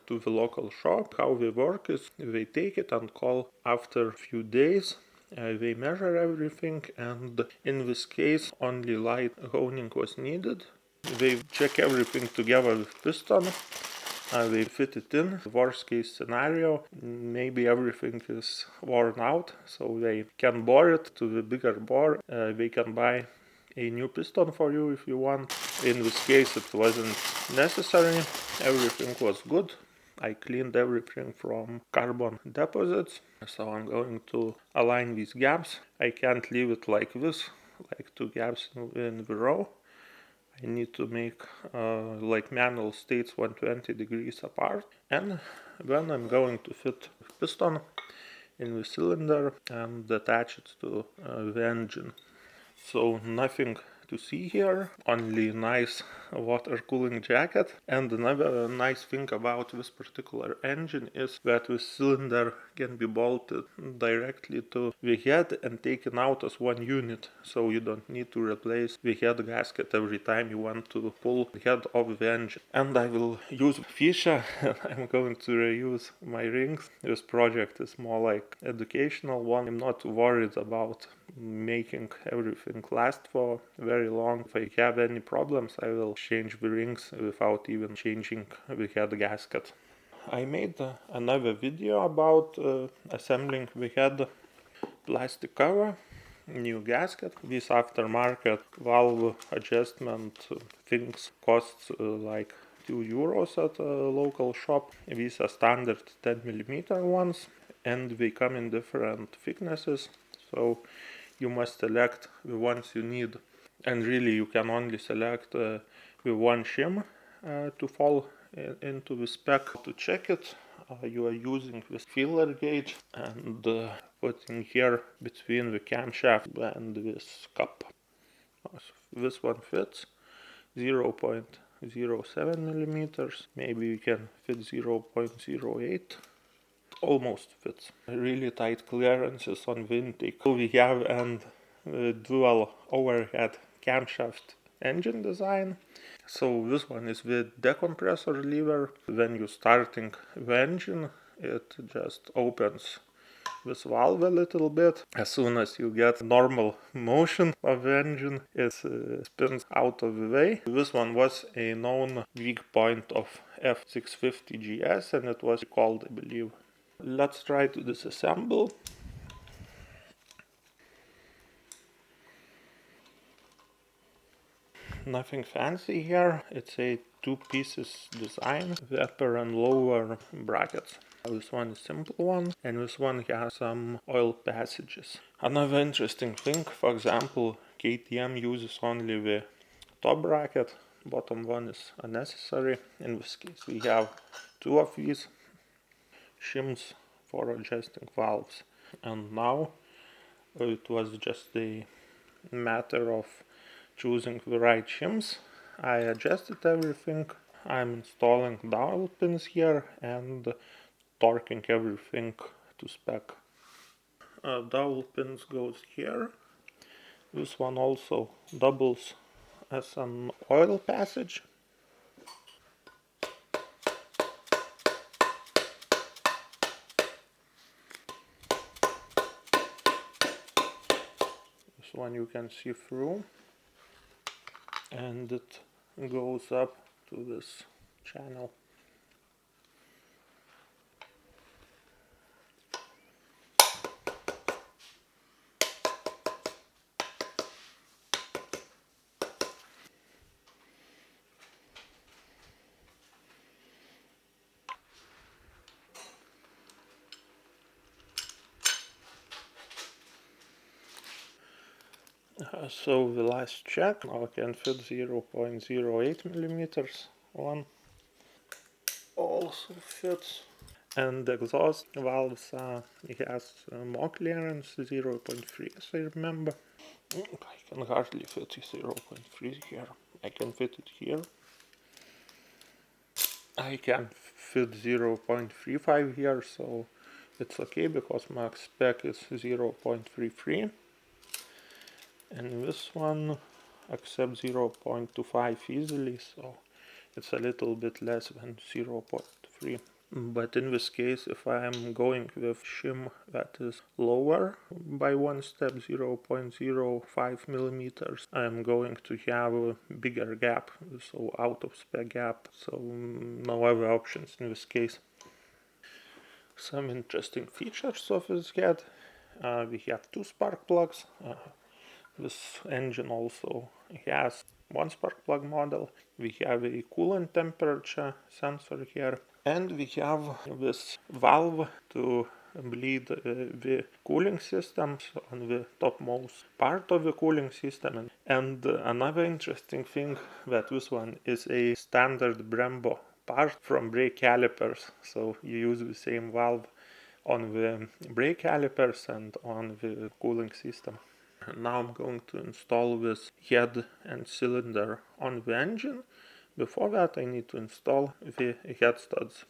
to the local shop. How they work is they take it and call after a few days. They measure everything, and in this case only light honing was needed. They check everything together with piston. They fit it in. Worst case scenario, maybe everything is worn out, so they can bore it to the bigger bore. They can buy a new piston for you if you want. In this case it wasn't necessary. Everything was good. I cleaned everything from carbon deposits, so I'm going to align these gaps. I can't leave it like this, like two gaps in the row. I need to make like manual states 120 degrees apart, and then I'm going to fit piston in the cylinder and attach it to the engine. So nothing to see here, only nice water cooling jacket. And another nice thing about this particular engine is that the cylinder can be bolted directly to the head and taken out as one unit, so you don't need to replace the head gasket every time you want to pull the head of the engine. And I will use Fisha. I'm going to reuse my rings. This project is more like educational one. I'm not worried about making everything last for very long. If I have any problems, I will change the rings without even changing the head gasket. I made another video about assembling the head plastic cover, new gasket. This aftermarket valve adjustment things costs like €2 at a local shop. These are standard 10mm ones, and they come in different thicknesses, so you must select the ones you need. And really you can only select the one shim to fall into the spec. To check it, you are using this feeler gauge and putting here between the camshaft and this cup. This one fits 0.07 millimeters. Maybe you can fit 0.08. Almost fits. Really tight clearances on the intake. So we have a dual overhead camshaft engine design. So this one is with decompressor lever. When you're starting the engine, it just opens this valve a little bit. As soon as you get normal motion of the engine, it spins out of the way. This one was a known weak point of F650GS, and it was called, I believe. Let's try to disassemble. Nothing fancy here. It's a two pieces design, the upper and lower brackets. This one is simple one, and this one has some oil passages. Another interesting thing, for example, KTM uses only the top bracket, bottom one is unnecessary. In this case we have two of these shims for adjusting valves, and now it was just a matter of choosing the right shims. I adjusted everything. I'm installing dowel pins here and torquing everything to spec. Dowel pins goes here. This one also doubles as an oil passage. This one you can see through, and it goes up to this channel. So the last check, now I can fit 0.08 millimeters one. Also fits. And the exhaust valves, it has more clearance, 0.3 as I remember. I can hardly fit 0.3 here. I can fit it here. I can fit 0.35 here, so it's okay because my spec is 0.33. And this one accepts 0.25 easily, so it's a little bit less than 0.3. free. But in this case, if I am going with shim that is lower by one step, 0.05 millimeters, I am going to have a bigger gap, so out of spec gap, so no other options in this case. Some interesting features of this head. We have 2 spark plugs. This engine also has 1 spark plug model. We have a coolant temperature sensor here. And we have this valve to bleed the cooling system on the topmost part of the cooling system. And another interesting thing that this one is a standard Brembo part from brake calipers. So you use the same valve on the brake calipers and on the cooling system. Now I'm going to install this head and cylinder on the engine. Before that I need to install the head studs.